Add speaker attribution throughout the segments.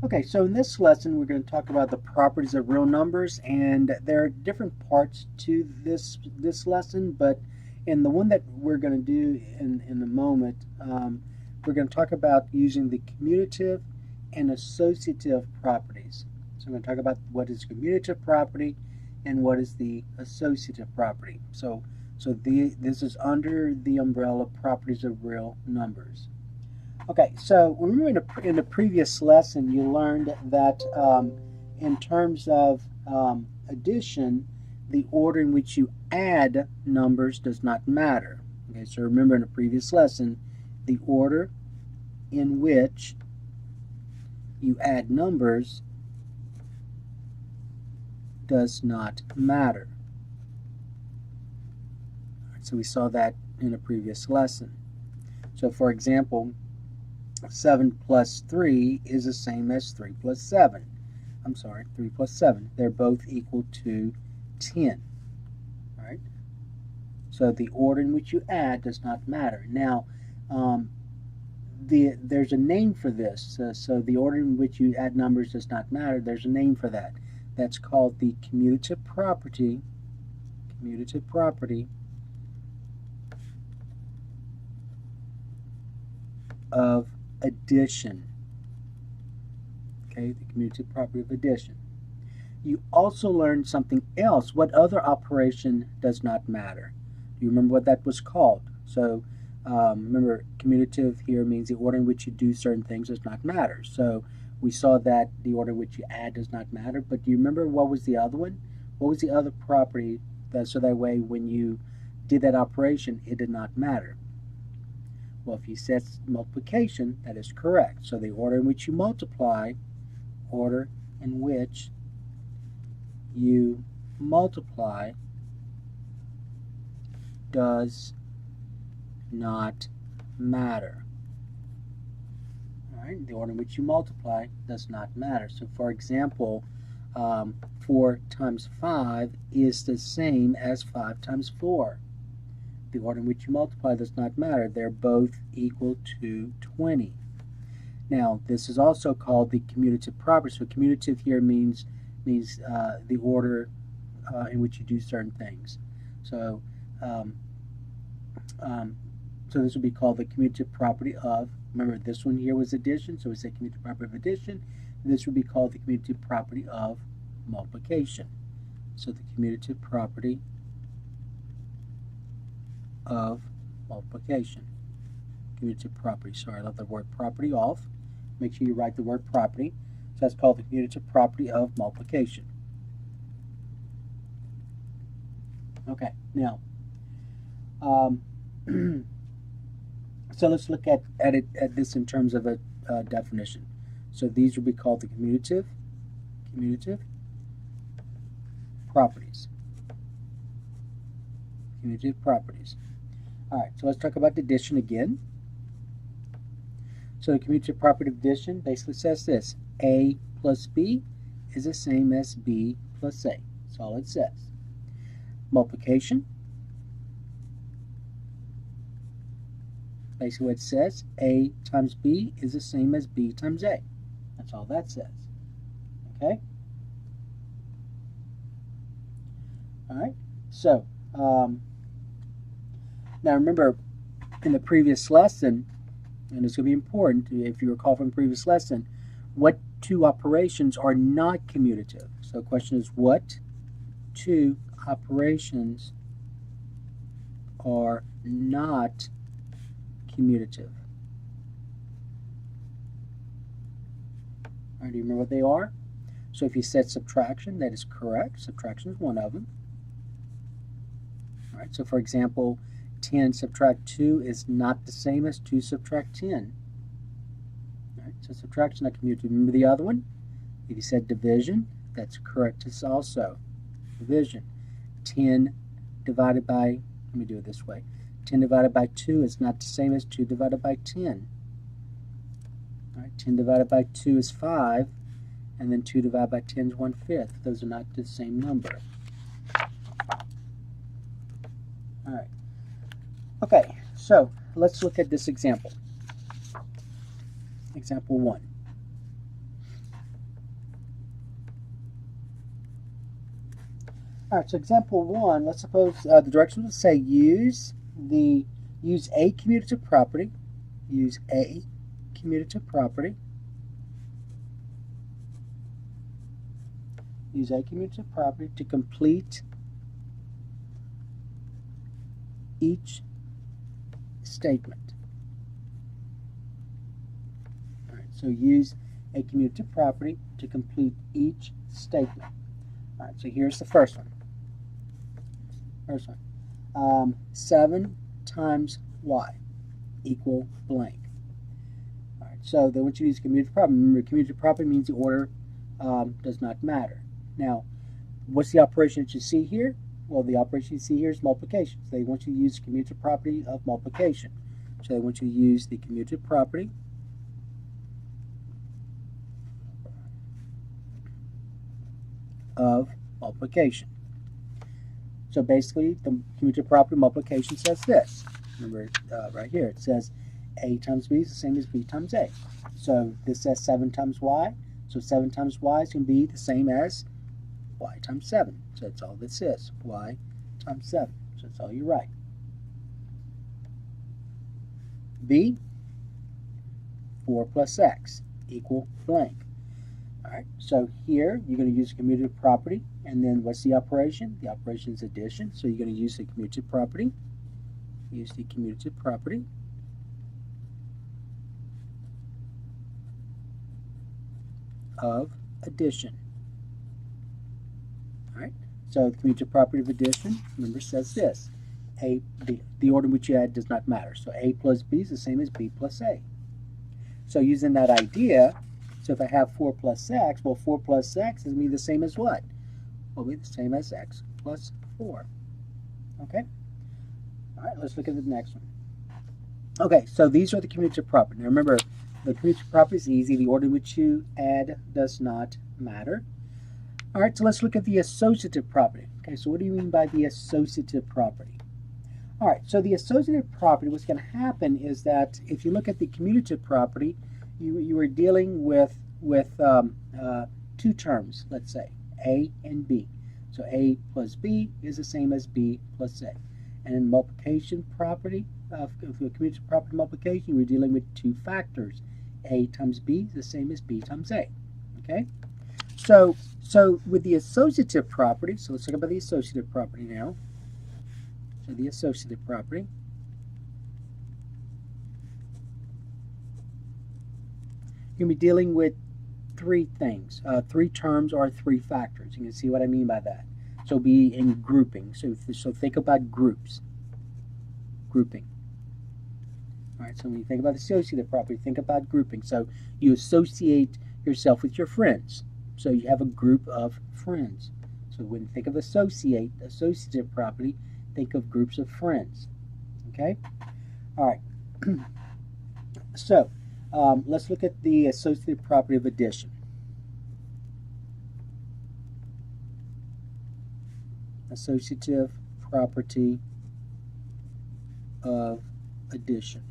Speaker 1: Okay, so in this lesson we're going to talk about the properties of real numbers, and there are different parts to this lesson, but in the one that we're going to do in a moment, we're going to talk about using the commutative and associative properties. So I'm going to talk about what is commutative property and what is the associative property. So this is under the umbrella properties of real numbers. Okay, so remember in the previous lesson you learned that in terms of addition, the order in which you add numbers does not matter. Okay, so remember in the previous lesson, the order in which you add numbers does not matter. So we saw that in a previous lesson. So for example, 7 plus 3 is the same as 3 plus 7. I'm sorry, 3 plus 7. They're both equal to 10. All right? So the order in which you add does not matter. Now, there's a name for this. So the order in which you add numbers does not matter. There's a name for that. That's called the commutative property. Commutative property of addition. Okay, the commutative property of addition. You also learned something else. What other operation does not matter? Do you remember what that was called? So remember, commutative here means the order in which you do certain things does not matter. So we saw that the order in which you add does not matter, but do you remember what was the other one? What was the other property so that way when you did that operation it did not matter? Well, if you said multiplication, that is correct. So the order in which you multiply, order in which you multiply does not matter. All right, the order in which you multiply does not matter. So for example, 4 times 5 is the same as 5 times 4. The order in which you multiply does not matter. They're both equal to 20. Now, this is also called the commutative property. So commutative here means the order in which you do certain things. So so this would be called the commutative property of, remember this one here was addition, so we say commutative property of addition. This would be called the commutative property of multiplication. So the commutative property of multiplication. Commutative property. Sorry, I left the word property off. Make sure you write the word property. So that's called the commutative property of multiplication. Okay, now, so let's look at this in terms of a definition. So these will be called the commutative properties. Commutative properties. All right, so let's talk about addition again. So the commutative property of addition basically says this: A plus B is the same as B plus A. That's all it says. Multiplication, basically what it says, A times B is the same as B times A. That's all that says. Okay? All right, so now remember in the previous lesson, and it's going to be important if you recall from the previous lesson, what two operations are not commutative? So the question is, what two operations are not commutative? All right, do you remember what they are? So if you said subtraction, that is correct. Subtraction is one of them. All right, so for example, 10 subtract 2 is not the same as 2 subtract 10. All right, so subtraction is not commutative. Remember the other one? If you said division, that's correct as also. Division. 10 divided by, let me do it this way. 10 divided by 2 is not the same as 2 divided by 10. All right, 10 divided by 2 is 5, and then 2 divided by 10 is 1/5. Those are not the same number. All right. Okay, so let's look at this example. Example 1. All right, so example 1, let's suppose the directions will say use a commutative property, use a commutative property, use a commutative property to complete each statement. All right, so use a commutative property to complete each statement. All right, so here's the first one. 7 times y equal blank. All right, so they want you to use commutative property. Remember, commutative property means the order does not matter. Now, what's the operation that you see here? Well, the operation you see here is multiplication. So they want you to use the commutative property of multiplication. So they want you to use the commutative property of multiplication. So basically, the commutative property of multiplication says this. Remember, right here, it says a times b is the same as b times a. So this says 7 times y. So 7 times y is going to be the same as y times 7. So that's all this is, y times 7. So that's all you write. B, 4 plus x equal blank. All right, so here you're going to use a commutative property, and then what's the operation? The operation is addition, so you're going to use the commutative property. Use the commutative property of addition. All right, so the commutative property of addition, remember, says this. The order in which you add does not matter. So a plus b is the same as b plus a. So using that idea, so if I have 4 plus x, well, 4 plus x is going to be the same as what? Will be the same as x plus 4. Okay? All right, let's look at the next one. Okay, so these are the commutative properties. Now remember, the commutative property is easy. The order in which you add does not matter. All right, so let's look at the associative property. Okay, so what do you mean by the associative property? All right, so the associative property, what's going to happen is that if you look at the commutative property, you are dealing with two terms, let's say, a and b. So a plus b is the same as b plus a. And in multiplication property, for commutative property multiplication, we're dealing with two factors. A times b is the same as b times a. Okay? So with the associative property, so let's talk about the associative property now. So the associative property. You're going to be dealing with three things, three terms or three factors. You can see what I mean by that. So be in grouping. So think about groups. Grouping. All right, so when you think about associative property, think about grouping. So you associate yourself with your friends. So you have a group of friends. So when you think of associative property, think of groups of friends. Okay? All right. So let's look at the associative property of addition. Associative property of addition.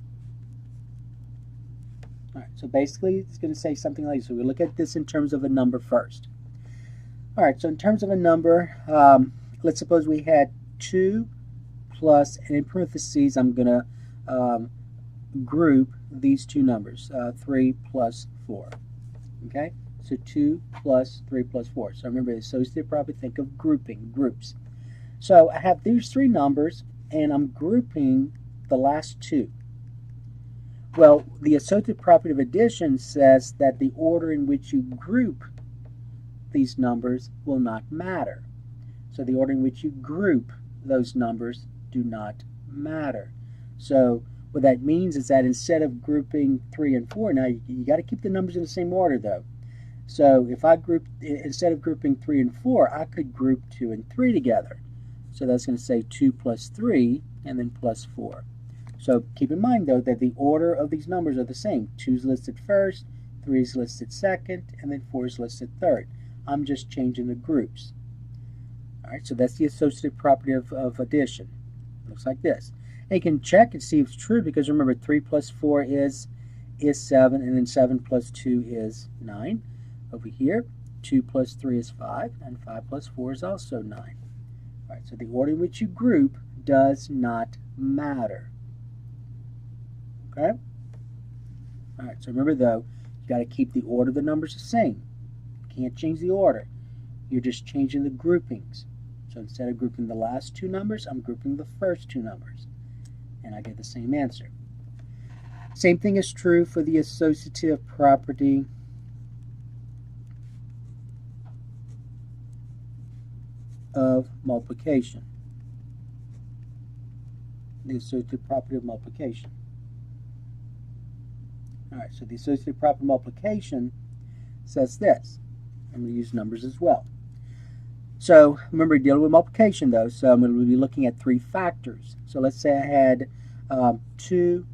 Speaker 1: All right, so basically it's going to say something like this. So we look at this in terms of a number first. All right, so in terms of a number, let's suppose we had 2 plus, and in parentheses I'm going to group these two numbers, 3 plus 4. Okay, so 2 plus 3 plus 4. So remember, the associative property, think of grouping, groups. So I have these three numbers, and I'm grouping the last two. Well, the associative property of addition says that the order in which you group these numbers will not matter. So the order in which you group those numbers do not matter. So what that means is that instead of grouping 3 and 4, now you got to keep the numbers in the same order though. So if I group, instead of grouping 3 and 4, I could group 2 and 3 together. So that's going to say 2 plus 3 and then plus 4. So keep in mind though that the order of these numbers are the same. 2 is listed first, 3 is listed second, and then 4 is listed third. I'm just changing the groups. Alright, so that's the associative property of addition. It looks like this. And you can check and see if it's true because remember 3 plus 4 is 7, and then 7 plus 2 is 9. Over here, 2 plus 3 is 5, and 5 plus 4 is also 9. All right, so the order in which you group does not matter. Okay? All right, so remember though, you got to keep the order of the numbers the same. You can't change the order. You're just changing the groupings. So instead of grouping the last two numbers, I'm grouping the first two numbers. And I get the same answer. Same thing is true for the associative property of multiplication. The associative property of multiplication. Alright, so the associative property of multiplication says this. I'm going to use numbers as well. So remember, dealing with multiplication though, so I'm going to be looking at three factors. So let's say I had 2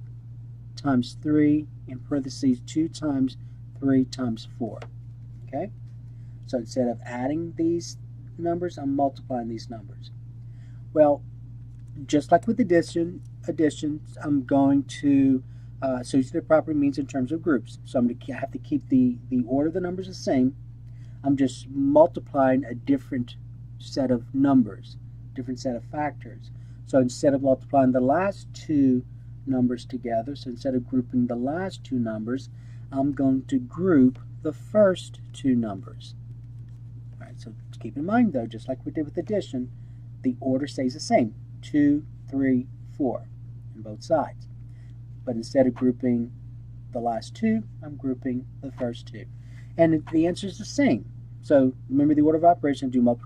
Speaker 1: times 3 in parentheses 2 times 3 times 4. Okay? So instead of adding these numbers, I'm multiplying these numbers. Well, just like with additions, I'm going to associative property means in terms of groups. So I'm going to have to keep the order of the numbers the same. I'm just multiplying a different set of numbers, different set of factors. So instead of multiplying the last two numbers together, so instead of grouping the last two numbers, I'm going to group the first two numbers. All right, so keep in mind though, just like we did with addition, the order stays the same, 2, 3, 4 on both sides. But instead of grouping the last two, I'm grouping the first two. And the answer is the same. So remember the order of operation, do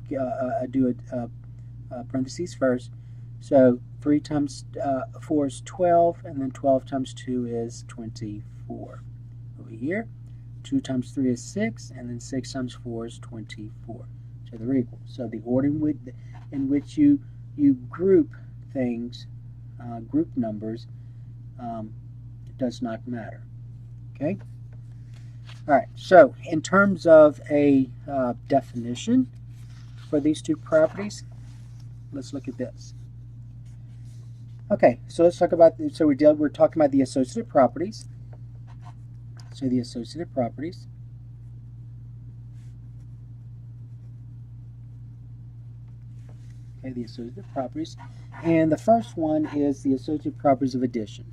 Speaker 1: parentheses first. So 3 times 4 is 12, and then 12 times 2 is 24. Over here, 2 times 3 is 6, and then 6 times 4 is 24. So they're equal. So the order in which you group things, group numbers, does not matter. Okay? All right, so in terms of a definition for these two properties, let's look at this. Okay, so let's talk about, so we're talking about the associative properties. So the associative properties. Okay, the associative properties. And the first one is the associative properties of addition.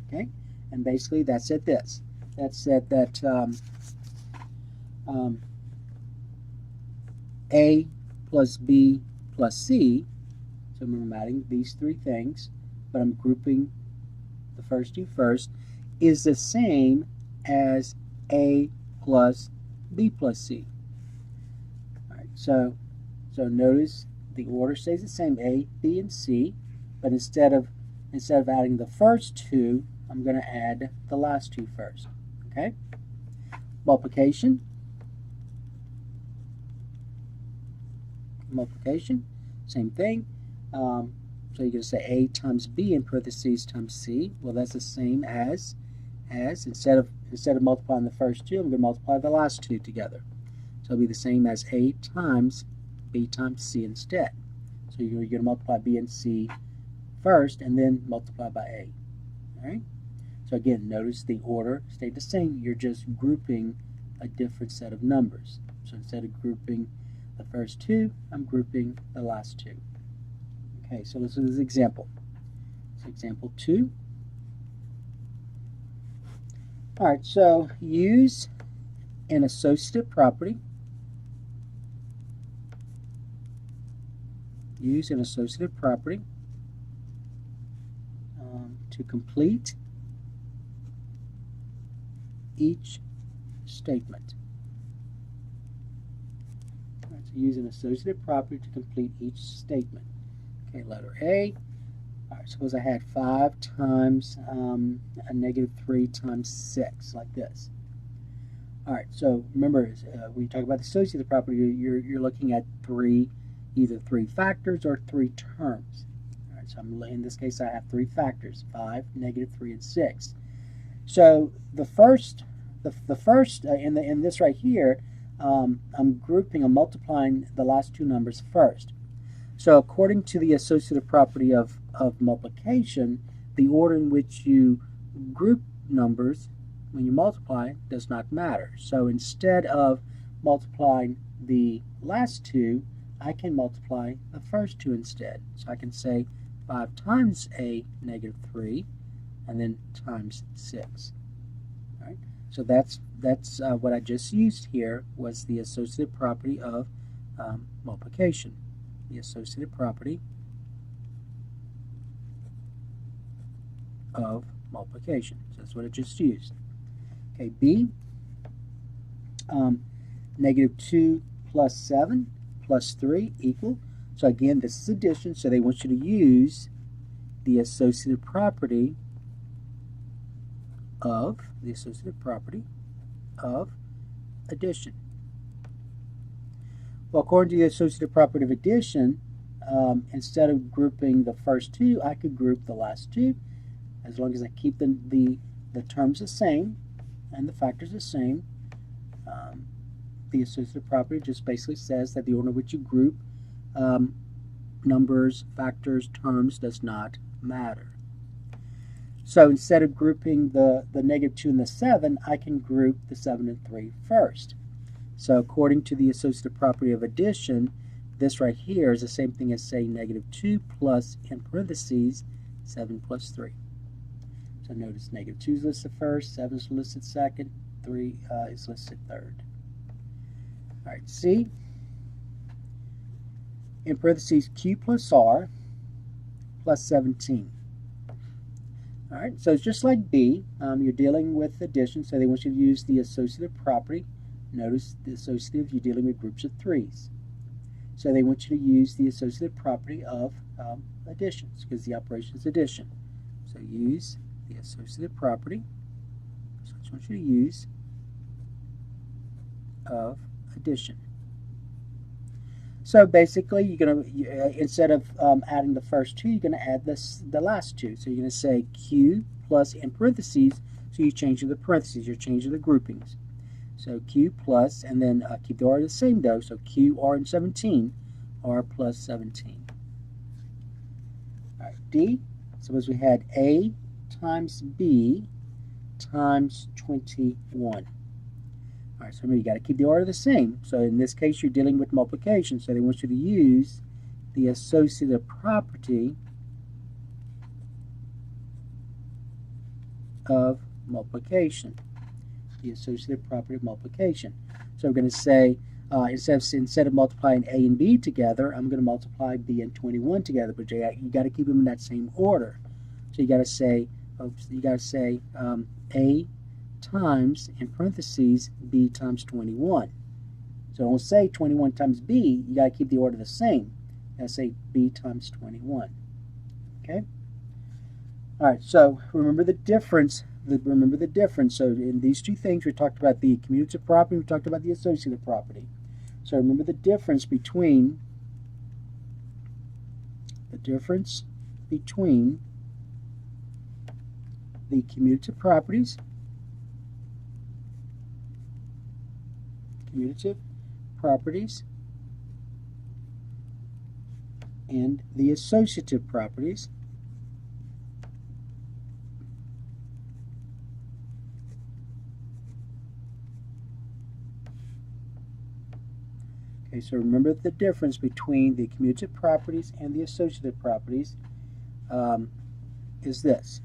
Speaker 1: Okay? And basically that's at this. That said that A plus B plus C, so I'm adding these three things, but I'm grouping the first two first, is the same as A plus B plus C. All right, so notice the order stays the same, A, B, and C, but instead of adding the first two, I'm going to add the last two first. Okay? Multiplication. Multiplication, same thing. So you're going to say A times B in parentheses times C. Well, that's the same as instead of multiplying the first two, I'm going to multiply the last two together. So it'll be the same as A times B times C instead. So you're going to multiply B and C first, and then multiply by A. All right. So again, notice the order stayed the same. You're just grouping a different set of numbers. So instead of grouping the first two, I'm grouping the last two. Okay, so let's do this example. So example 2. All right, so use an associative property. Use an associative property to complete each statement. All right, so use an associative property to complete each statement. Okay, letter A. All right, suppose I had 5 times a negative 3 times 6, like this. All right, so remember, when you talk about the associative property, you're looking at either three factors or 3 terms. All right, so in this case, I have 3 factors: 5, negative 3, and 6. So the first in this right here, I'm multiplying the last two numbers first. So according to the associative property of multiplication, the order in which you group numbers when you multiply does not matter. So instead of multiplying the last two, I can multiply the first two instead. So I can say 5 times a negative 3 and then times 6. All right? So that's what I just used here was the associative property of multiplication. The associative property of multiplication. So that's what I just used. Okay, B, negative 2 plus 7 plus 3 equal. So again, this is addition, so they want you to use the associative property of addition. Well, according to the associative property of addition, instead of grouping the first two, I could group the last two, as long as I keep the terms the same and the factors the same. The associative property just basically says that the order in which you group numbers, factors, terms does not matter. So instead of grouping the negative 2 and the 7, I can group the 7 and 3 first. So according to the associative property of addition, this right here is the same thing as saying negative 2 plus, in parentheses, 7 plus 3. So notice negative 2 is listed first, 7 is listed second, 3 is listed third. All right, C, in parentheses, Q plus R plus 17. All right, so it's just like B. You're dealing with addition, so they want you to use the associative property. Notice the associative, you're dealing with groups of 3's. So they want you to use the associative property of additions, because the operation is addition. So use the associative property. So I just want you to use of addition. So basically, you're going to, instead of adding the first two, you're going to add the last two. So you're going to say Q plus, in parentheses, so you're changing the parentheses, you're changing the groupings. So Q plus, and then keep the R the same though, so Q, R, and 17, R plus 17. All right, D, suppose we had A times B times 21. All right, so remember, you got to keep the order the same. So in this case, you're dealing with multiplication. So they want you to use the associative property of multiplication. The associative property of multiplication. So we're going to say, instead of multiplying A and B together, I'm going to multiply B and 21 together. But you got to keep them in that same order. So you got to say, A times, in parentheses, B times 21. So don't say 21 times B, you got to keep the order the same. You got to say B times 21. Okay? All right, so remember the difference. So in these two things, we talked about the commutative property, we talked about the associative property. So remember the difference between the commutative properties and the associative properties. Okay, so remember the difference between the commutative properties and the associative properties is this.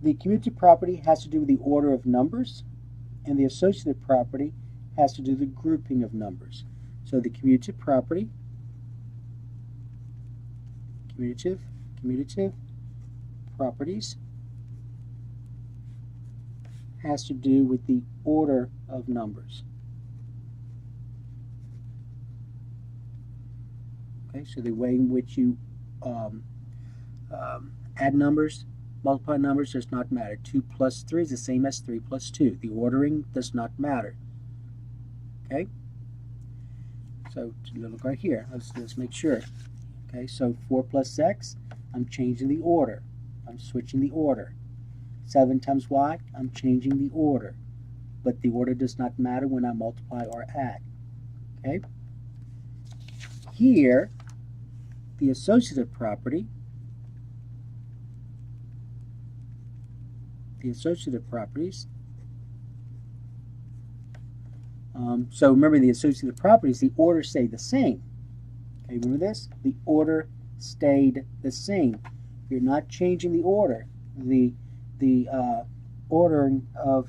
Speaker 1: The commutative property has to do with the order of numbers, and the associative property has to do with the grouping of numbers. So the commutative property, commutative properties has to do with the order of numbers. Okay, so the way in which you add numbers, multiply numbers does not matter. 2 plus 3 is the same as 3 plus 2. The ordering does not matter. Okay? So look right here. Let's make sure. Okay, so 4 plus x, I'm changing the order. I'm switching the order. 7 times y, I'm changing the order. But the order does not matter when I multiply or add. Okay? Here, the associative property, the associative properties So remember, the associative properties, the order stayed the same. Okay, remember this? The order stayed the same. You're not changing the order. The ordering of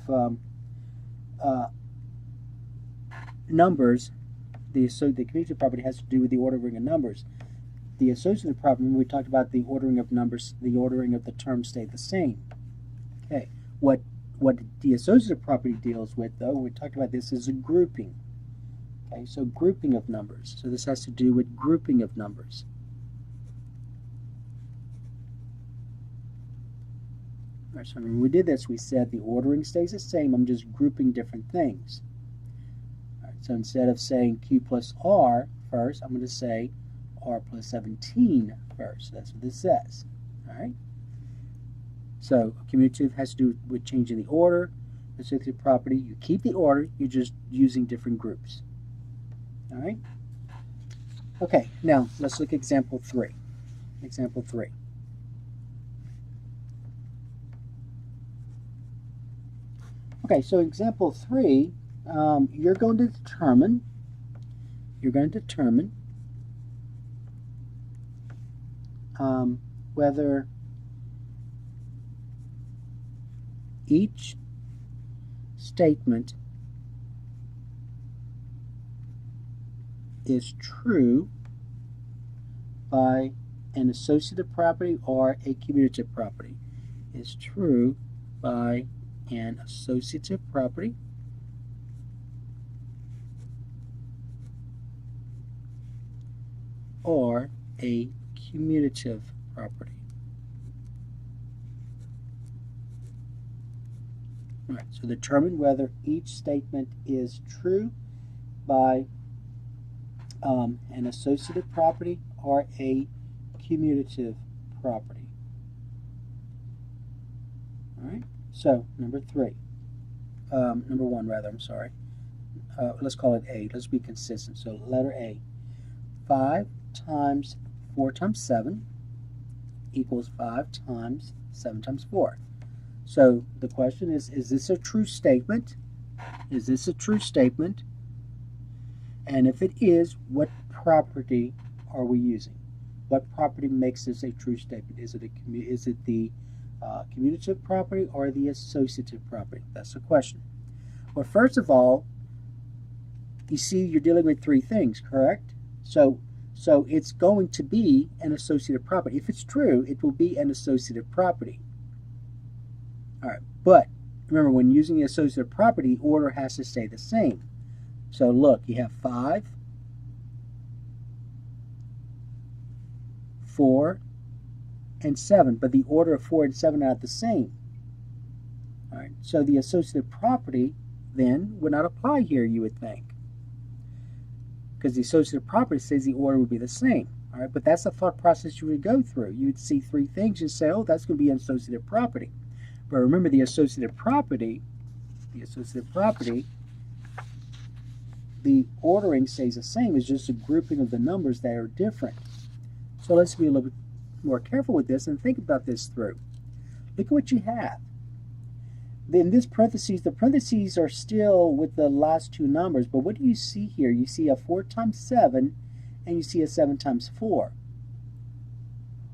Speaker 1: numbers, the commutative property has to do with the ordering of numbers. The associative property, when we talked about the ordering of numbers, the ordering of the terms stayed the same. Okay, what the associative property deals with, though, we talked about this, is a grouping. Okay, so grouping of numbers. So this has to do with grouping of numbers. All right, so when we did this, we said the ordering stays the same. I'm just grouping different things. All right, so instead of saying Q plus R first, I'm going to say R plus 17 first. That's what this says. All right. So commutative has to do with changing the order. Associative property, you keep the order, you're just using different groups. All right. Okay, now let's look at example 3. Example 3. Okay, so example 3, you're going to determine whether each statement is true by an associative property or a commutative property. Is true by an associative property or a commutative property. All right, so determine whether each statement is true by an associative property or a commutative property. All right, so number 1 rather, I'm sorry. Let's call it A. Let's be consistent. So letter A. 5 times 4 times 7 equals 5 times 7 times 4. So the question is this a true statement? Is this a true statement? And if it is, what property are we using? What property makes this a true statement? Is it the commutative property or the associative property? That's the question. Well, first of all, you see you're dealing with 3 things, correct? So it's going to be an associative property. If it's true, it will be an associative property. All right, but remember, when using the associative property, order has to stay the same. So look, you have 5, 4, and 7, but the order of 4 and 7 are not the same. All right, so the associative property then would not apply here, you would think, because the associative property says the order would be the same. All right, but that's the thought process you would go through. You would see 3 things and say, oh, that's going to be an associative property. But remember, the associative property, the ordering stays the same. It's just a grouping of the numbers that are different. So let's be a little bit more careful with this and think about this through. Look at what you have. In this parentheses, the parentheses are still with the last 2 numbers, but what do you see here? You see a 4 times 7 and you see a 7 times 4.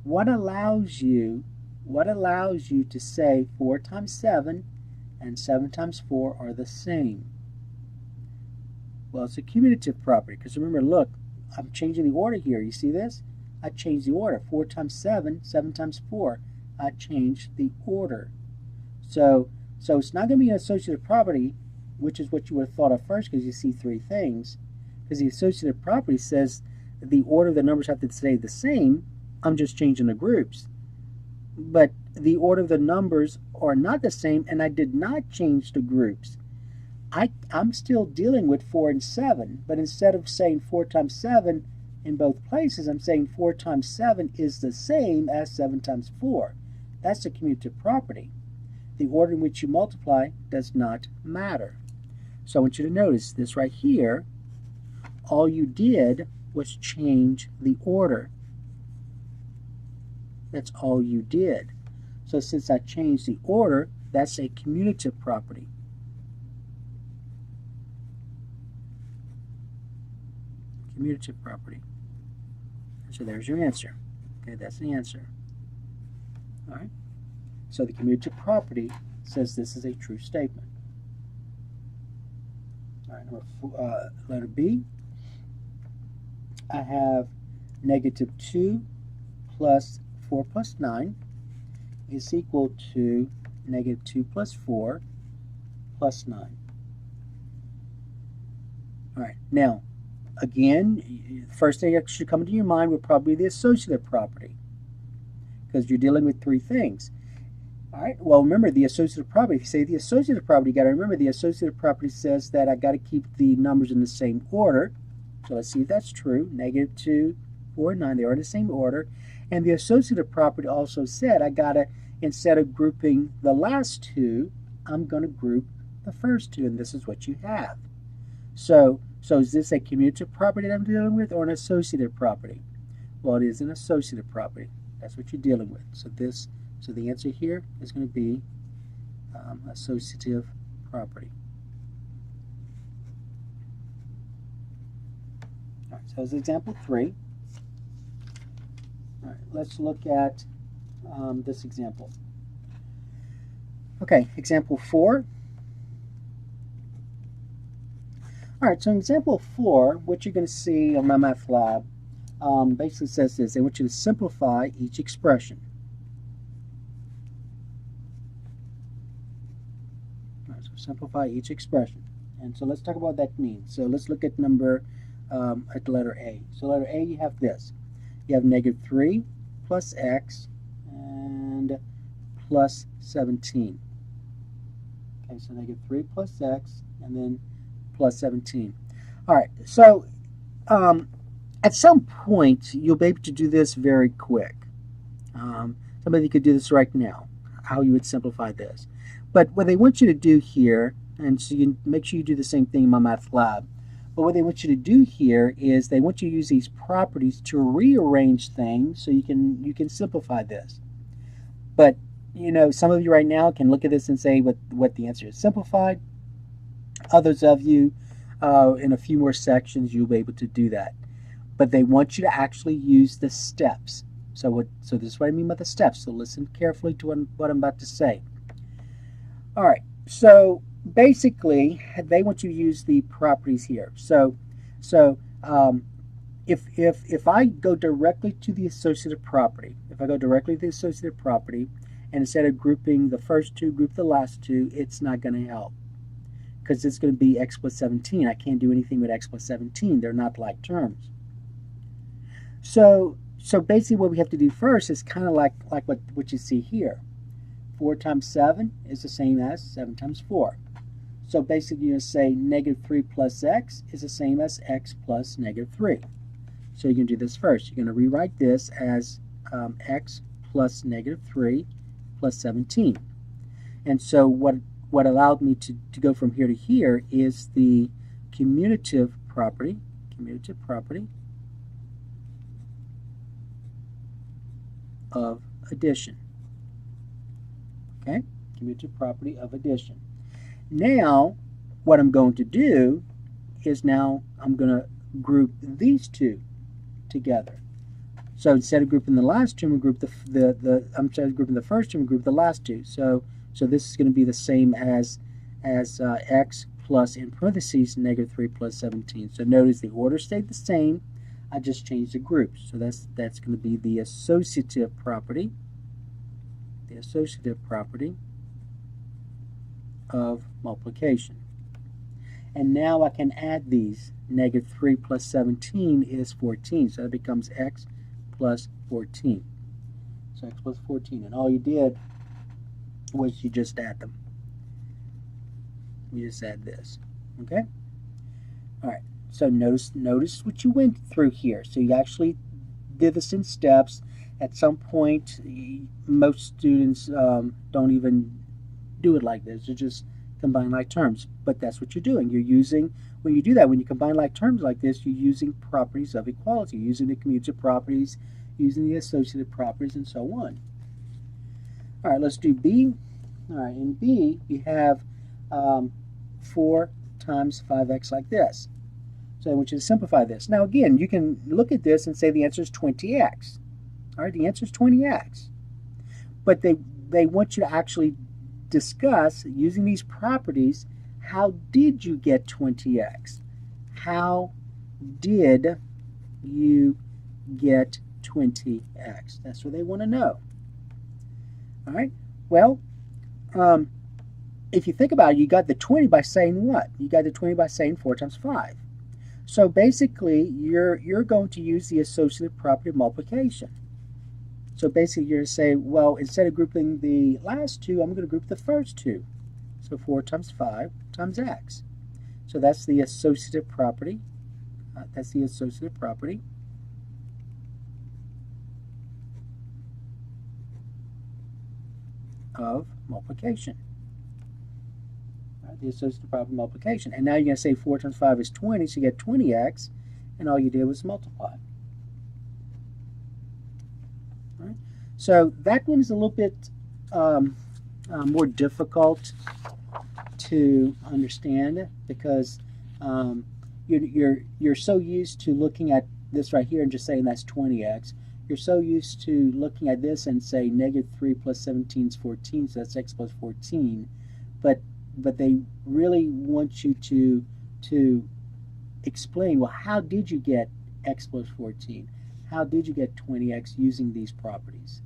Speaker 1: What allows you to say 4 times 7 and 7 times 4 are the same? Well, it's a commutative property, because remember, look, I'm changing the order here. You see this? I changed the order. 4 times 7, 7 times 4. I changed the order. So it's not going to be an associative property, which is what you would have thought of first, because you see 3 things. Because the associative property says the order of the numbers have to stay the same. I'm just changing the groups. But the order of the numbers are not the same, and I did not change the groups. I'm still dealing with 4 and 7, but instead of saying 4 times 7 in both places, I'm saying 4 times 7 is the same as 7 times 4. That's a commutative property. The order in which you multiply does not matter. So I want you to notice this right here. All you did was change the order. That's all you did. So since I changed the order, that's a commutative property. commutative property. So there's your answer. Okay, that's the answer. All right. So the commutative property says this is a true statement. All right, letter B. I have -2 plus 4 plus 9 is equal to -2 plus 4 plus 9. All right, now, again, the first thing that should come into your mind would probably be the associative property, because you're dealing with three things. All right, well, remember the associative property. If you say the associative property, you got to remember the associative property says that I got to keep the numbers in the same order. So let's see if that's true. -2, 4, 9, they are in the same order. And the associative property also said I got to, instead of grouping the last two, I'm going to group the first two, and this is what you have. So is this a commutative property that I'm dealing with or an associative property? Well, it is an associative property. That's what you're dealing with. So the answer here is going to be associative property. All right, so that's example 3. All right, let's look at this example. Okay, example 4. All right, so in example 4, what you're going to see on my math lab basically says this. They want you to simplify each expression. All right, so simplify each expression. And so let's talk about what that means. So let's look at at letter A. So letter A, you have this. You have -3 plus x and plus 17. Okay, so -3 plus x and then plus 17. All right, so at some point you'll be able to do this very quick. Some of you could do this right now, how you would simplify this. But what they want you to do here, and so you make sure you do the same thing in my math lab, but what they want you to do here is they want you to use these properties to rearrange things so you can simplify this. But you know, some of you right now can look at this and say what the answer is simplified. Others of you, in a few more sections, you'll be able to do that. But they want you to actually use the steps. So this is what I mean by the steps. So listen carefully to what I'm about to say. All right. So basically, they want you to use the properties here. So if I go directly to the associative property, and instead of grouping the first two, group the last two, it's not going to help, because it's going to be x plus 17. I can't do anything with x plus 17. They're not like terms. So basically what we have to do first is kind of like what you see here. 4 times 7 is the same as 7 times 4. So basically you're going to say -3 plus x is the same as x plus -3. So you can do this first. You're going to rewrite this as x plus -3 plus 17. And so what allowed me to go from here to here is the commutative property of addition. Okay, commutative property of addition. Now, what I'm going to do is now I'm going to group these two together. So instead of grouping the last two, I'm going to group grouping the first two, and group the last two. So this is going to be the same as x plus, in parentheses, -3 plus 17. So notice the order stayed the same. I just changed the groups. So that's going to be the associative property. The associative property of multiplication. And now I can add these. -3 plus 17 is 14. So that becomes x plus 14. So x plus 14. And all you did was you just add them. You just add this. Okay? All right. So notice what you went through here. So you actually did this in steps. At some point, most students don't even do it like this. They just combine like terms. But that's what you're doing. You're using, when you do that, when you combine like terms like this, you're using properties of equality. You're using the commutative properties, using the associative properties, and so on. All right, let's do B. All right, in B, you have 4 times 5x like this. So I want you to simplify this. Now again, you can look at this and say the answer is 20x. All right, the answer is 20x. But they want you to actually discuss, using these properties, how did you get 20x? How did you get 20x? That's what they want to know. All right, well, if you think about it, you got the 20 by saying what? You got the 20 by saying 4 times 5. So basically, you're going to use the associative property of multiplication. So basically, you're going to say, well, instead of grouping the last two, I'm going to group the first two. So 4 times 5 times x. So that's the associative property. That's the associative property of multiplication. The associative property of multiplication. And now you're going to say 4 times 5 is 20, so you get 20x, and all you did was multiply. All right? So that one is a little bit more difficult to understand because you're so used to looking at this right here and just saying that's 20x. You're so used to looking at this and say negative 3 plus 17 is 14, so that's x plus 14. But they really want you to explain, well, how did you get x plus 14? How did you get 20x using these properties?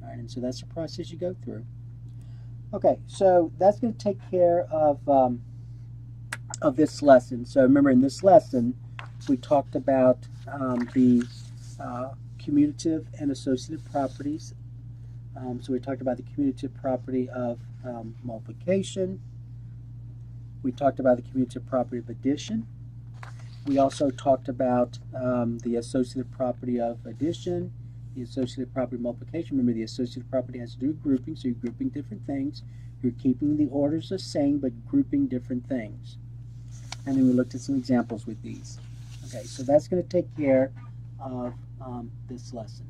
Speaker 1: All right, and so that's the process you go through. Okay, so that's going to take care of this lesson. So remember, in this lesson, we talked about the commutative and associative properties. So we talked about the commutative property of multiplication. We talked about the commutative property of addition. We also talked about the associative property of addition, the associative property of multiplication. Remember, the associative property has to do with grouping, so you're grouping different things. You're keeping the orders the same, but grouping different things. And then we looked at some examples with these. Okay, so that's going to take care of this lesson.